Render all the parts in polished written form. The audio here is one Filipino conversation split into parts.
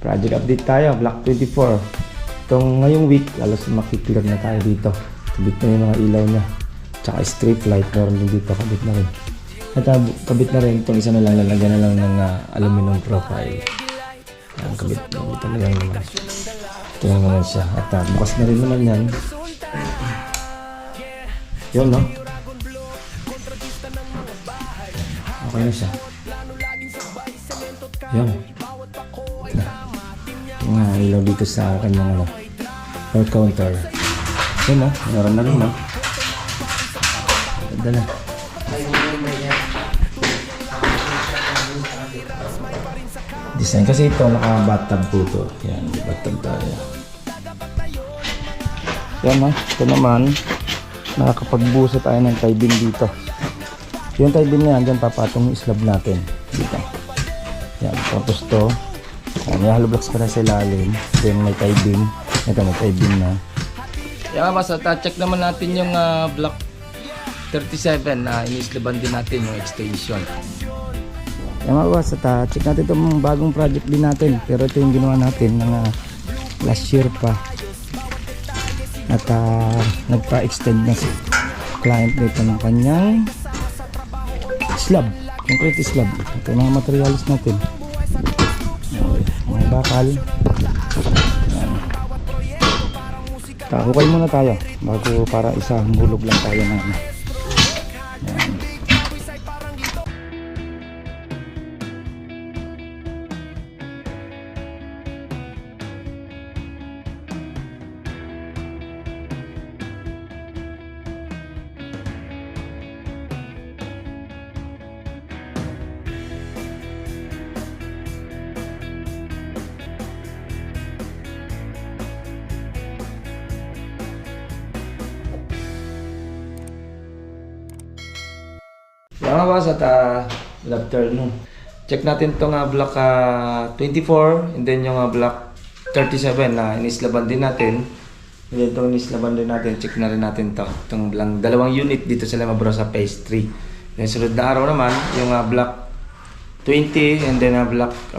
project update tayo, Block 24. Itong ngayong week, alas makiklear na tayo dito. Kabit na yung mga ilaw niya. Tsaka street light, meron din dito, kabit na rin. At kabit na rin, itong isa na lang, lalagyan na lang ng aluminum profile. Ayan, kabit na lang naman. Ito lang naman siya. At bukas na rin naman yan. Yun, no? Okay na siya. Yun. Mga ilaw dito sa kanyang door counter. Yun, no? Meron na rin, no? Ganda na. Design kasi ito naka-bathtub po ito. Yan, bathtub tayo. Yan, no? Ito naman nakakapagbusa tayo ng tie-beam dito. Yung tie-beam na yan, dyan papatong yung slab natin dito. Yan, tapos to may hollow blocks pa na sa ilalim. Then may tie-beam. Ito may tie-beam na. Yan, basta check naman natin yung block 37 na inislaban din natin yung extension. Yan mga boss, at check natin itong bagong project din natin. Pero ito yung ginawa natin ng last year pa. At nagpa-extend na si client dito ng kanyang slab, concrete slab. Ito yung mga materials natin. Mga bakal. Hukay muna tayo bago para isang hulog lang tayo na yan. Mga boss, at good afternoon. Check natin itong block 24 and then yung block 37 na inislaban din natin. And then itong inislaban din natin, check na rin natin ito. Itong dalawang unit dito sa Limabro sa phase 3. Then sunod na araw naman, yung block 20 and then block 8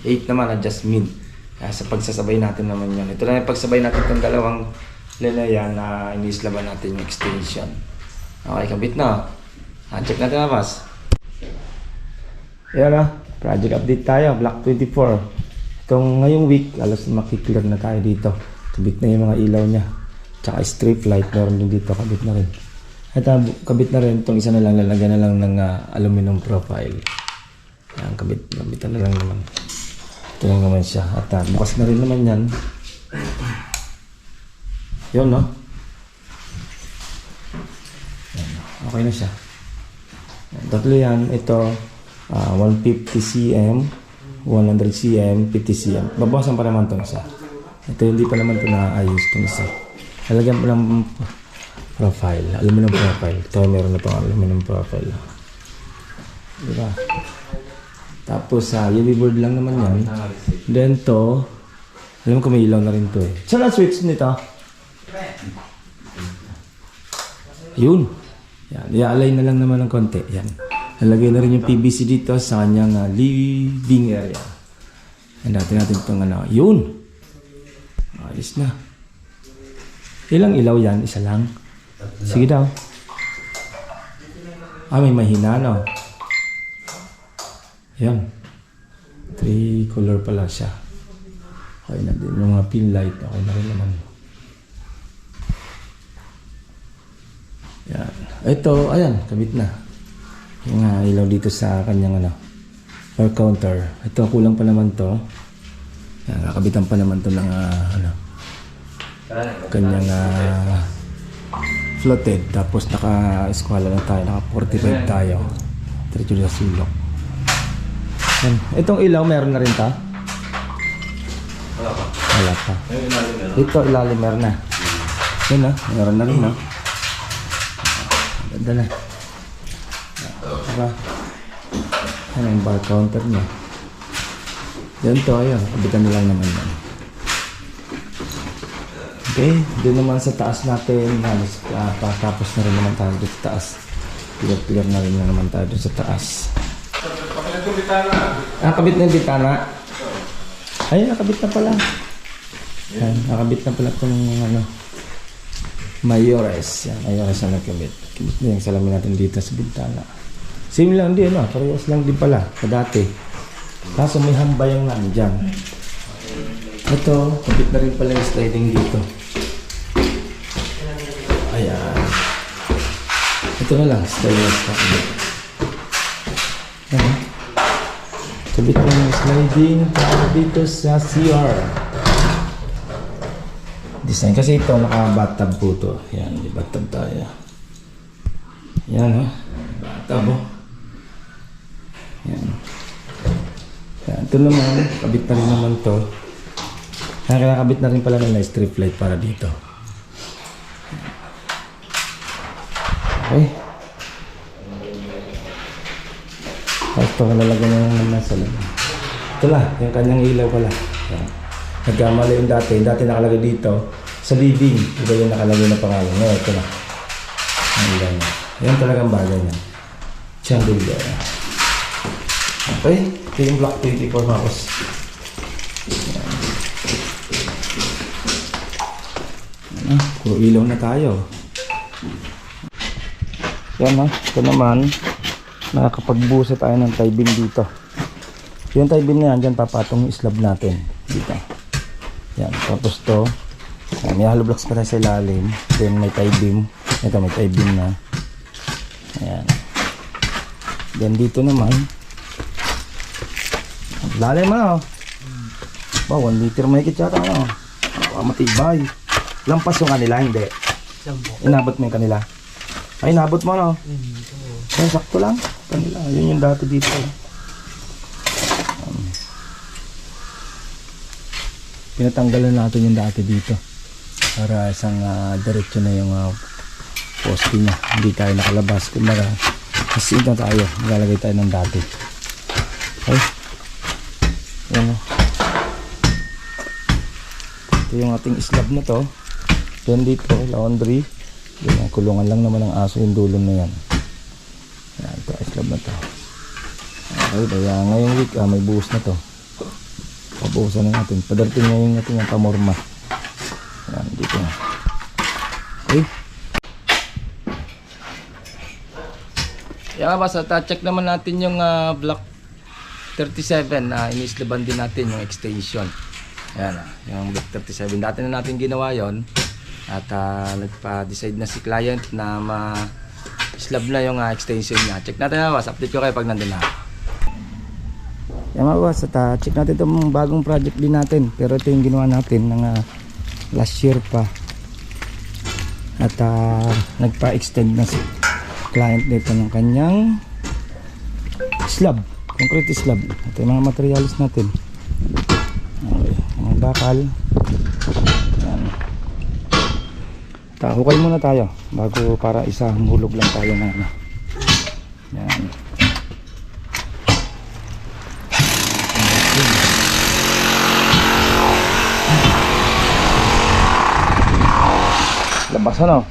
naman, adjustment. Sa pagsasabay natin naman yun. Ito lang yung pagsabay natin itong dalawang lalayan na inislaban natin yung extension. Okay, kabit na. Check natin na boss. Ayan na, project update tayo, Block 24. Itong ngayong week, alas makiklear na tayo dito. Kabit na yung mga ilaw niya. Tsaka street light, meron din dito, kabit na rin. At kabit na rin, itong isa na lang, lalagyan na lang ng aluminum profile. Ayan, kabit na lang naman. Ito lang naman siya. At bukas na rin naman yan. Yun, no? Ayan, okay na siya. Tatlo yan, ito 150 cm, 100 cm, 50 cm. Babawasan pa naman itong isa. Ito hindi pa naman ito naayos itong isa. Lalagyan pa ng profile, aluminum profile. Ito meron na itong aluminum profile. Diba? Tapos UV board lang naman yan. Then to, alam ko may ilaw na rin to eh. Saan ang switch nito? Yun. Yan, i-align na lang naman ng konti. Yan. Nalagay na rin yung PVC dito sa kanyang living area. Yan natin itong yun. Alis na. Ilang ilaw yan? Isa lang. Sige daw. May mahina, no? Yan. 3 color pala siya. Okay na din. Yung mga pin light, okay na rin naman. Yan. Ito, ayan, kabit na. Yung ilaw dito sa kanyang door counter. Ito, kulang pa naman to. Yan, nakabitan pa naman to ng kanyang floated. Tapos naka-eskwala lang tayo, naka-45 tayo. Diretso sa sulok. Yan. Itong ilaw, meron na rin ta? Wala pa. Ito, ilalim meron na. Yan meron na rin na. Ganda na. Diba? Ano yung bar counter niya. Yan to, ayun. Kabitan na lang naman yan. Okay, doon naman sa taas natin. Tapos na rin naman tayo doon sa taas. Pilar na rin naman tayo doon sa taas. Kabit na yung bitana. Ay, nakabit na pala. Ayan, nakabit na pala itong ano, Mayores. Yan, Mayores na nagkabit. Kabit na yung salamin natin dito sa bintana. Same lang din, no? Parehas lang din pala sa dati. Kaso may hambayang nandyan. Ito, kabit na rin pala yung sliding dito. Ayan. Ito na lang, sliding pa. Ayan. Kabit na yung sliding para dito sa CR. Design kasi ito, naka-bathtub po ito. Yan, may bathtub tayo. Yan, oh. Bathtub, oh. Yan. Yan. Ito naman, kabit na rin naman ito. Nakakabit na rin pala ng strip light para dito. Okay. Tapos ito, nalalagyan na naman nasa loob. Ito lang, yung kanyang ilaw pala. Yan. Nagkamali yung dati. Yung dati nakalagay dito sa living. Iba yung nakalagay na pangalan. Ngayon, ito na. Ang ilaw niya. Yan talagang bagay niya. Chandelier. Okay. Ito yung Block 24 mouse. Yan. Puro ilaw na tayo. Yan ha. Ito naman. Nakakapagbusa tayo ng tie beam dito. Yung tie beam na yan, dyan papatong yung slab natin. Dito. Yan, tapos to may hollow blocks pa tayo sa ilalim. Then may tie beam. Ito may tie beam na. Ayan. Then dito naman lalim mo. Wow, 1 liter may kitsata ano. Matibay. Lampas yung kanila, hindi. Inabot mo yung kanila. Ay, inabot mo no. Ay, sakto lang. Kanila, yun yung dati dito. Pinatanggalan natin yung dati dito para isang diretso na yung poste nya, hindi tayo nakalabas. Kumbaga masin na tayo, maglalagay tayo ng dati. Okay, yan o. Ito yung ating slab na to. Then dito laundry, yan, kulungan lang naman ng aso yung dulo na yan. Yan, ito slab na to. Okay, kaya ngayong week may buhos na to. Pabuhusan na natin. Padarting na yung ating pamorma. Yan, dito na. Okay. Yan nga ba, check naman natin yung block 37 na inislaban din natin yung extension. Yan, yung block 37. Dati na natin ginawa yon. At nagpa-decide na si client na ma-slab na yung extension niya. Check natin na ba, update ko kayo pag nandun na. Yan mga boss, at check natin itong bagong project din natin. Pero ito yung ginawa natin ng last year pa. At nagpa-extend na si client dito ng kanyang slab, concrete slab. Ito yung mga materials natin. Okay, mga bakal. Yan. Hukay muna tayo bago para isa hulog lang tayo ng ano. Yan. Labas ano?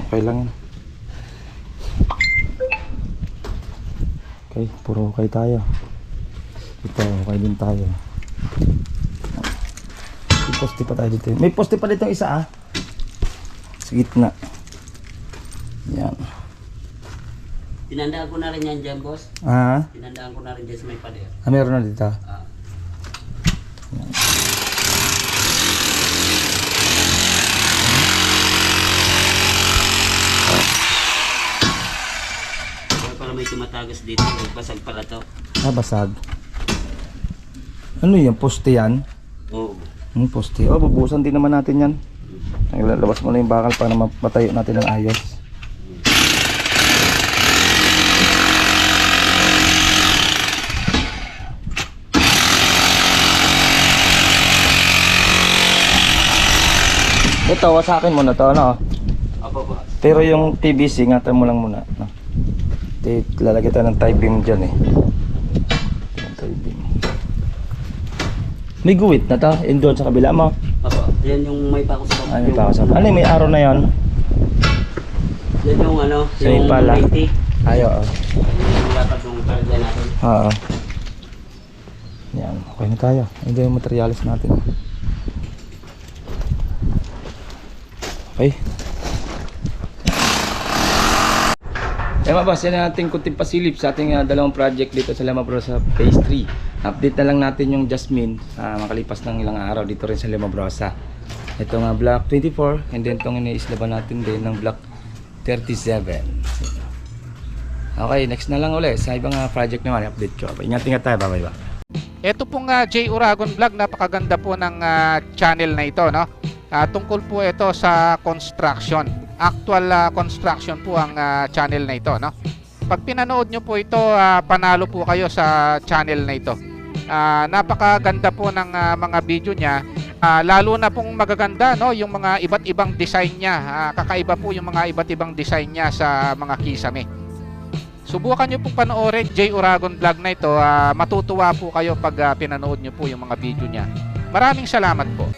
Okay lang yan. Okay, puro okay tayo. Ito, okay din tayo. May poste pa tayo dito. May poste pa dito isa sa gitna. Yan. Tinandaan ko na rin yan dyan, boss. Tinandaan ko na rin dyan sa may pader. Meron na dito. Yan. Para may tumatagas dito, basag pala to. Basag. Ano yan? Poste yan? Oo. Poste. Bubusan din naman natin yan. Labas mo na yung bakal para matayo natin ng ayos. Ito, wasakin mo na to, ano? Opo, boss. Pero yung PVC, ingatan mo lang muna, no? Lalagay tayo ng tie beam dyan tie beam. May guwit na to, yun doon sa kabila mo. Opo, yan yung may pako sa May pako sa. Ano yung may araw na yon? Yan yung ano, sa yung pala. 90. Ayo. Yung dapat yung karga natin. Oo. Yan. Okay na tayo. Ito yung materialis natin. Okay. Yan mga boss, yan ang ating kunting pasilip sa ating dalawang project dito sa Limabrosa Phase 3. Update na lang natin yung Jasmine makalipas ng ilang araw dito rin sa Limabrosa. Ito nga block 24 and then itong iniislaban natin din ng block 37. Okay, next na lang ulit sa ibang project naman, update ko. Ingat-ingat tayo, bye-bye. Ito pong J. Uragon Vlog, napakaganda po ng channel na ito, no? Tungkol po ito sa construction. Actual construction po ang channel na ito, no? Pag pinanood nyo po ito, panalo po kayo sa channel na ito. Napakaganda po ng mga video niya. Lalo na pong magaganda, no, yung mga iba't ibang design niya. Kakaiba po yung mga iba't ibang design niya sa mga kisame. Subukan nyo pong panoorin J. Uragon Vlog na ito. Matutuwa po kayo pag pinanood nyo po yung mga video niya. Maraming salamat po.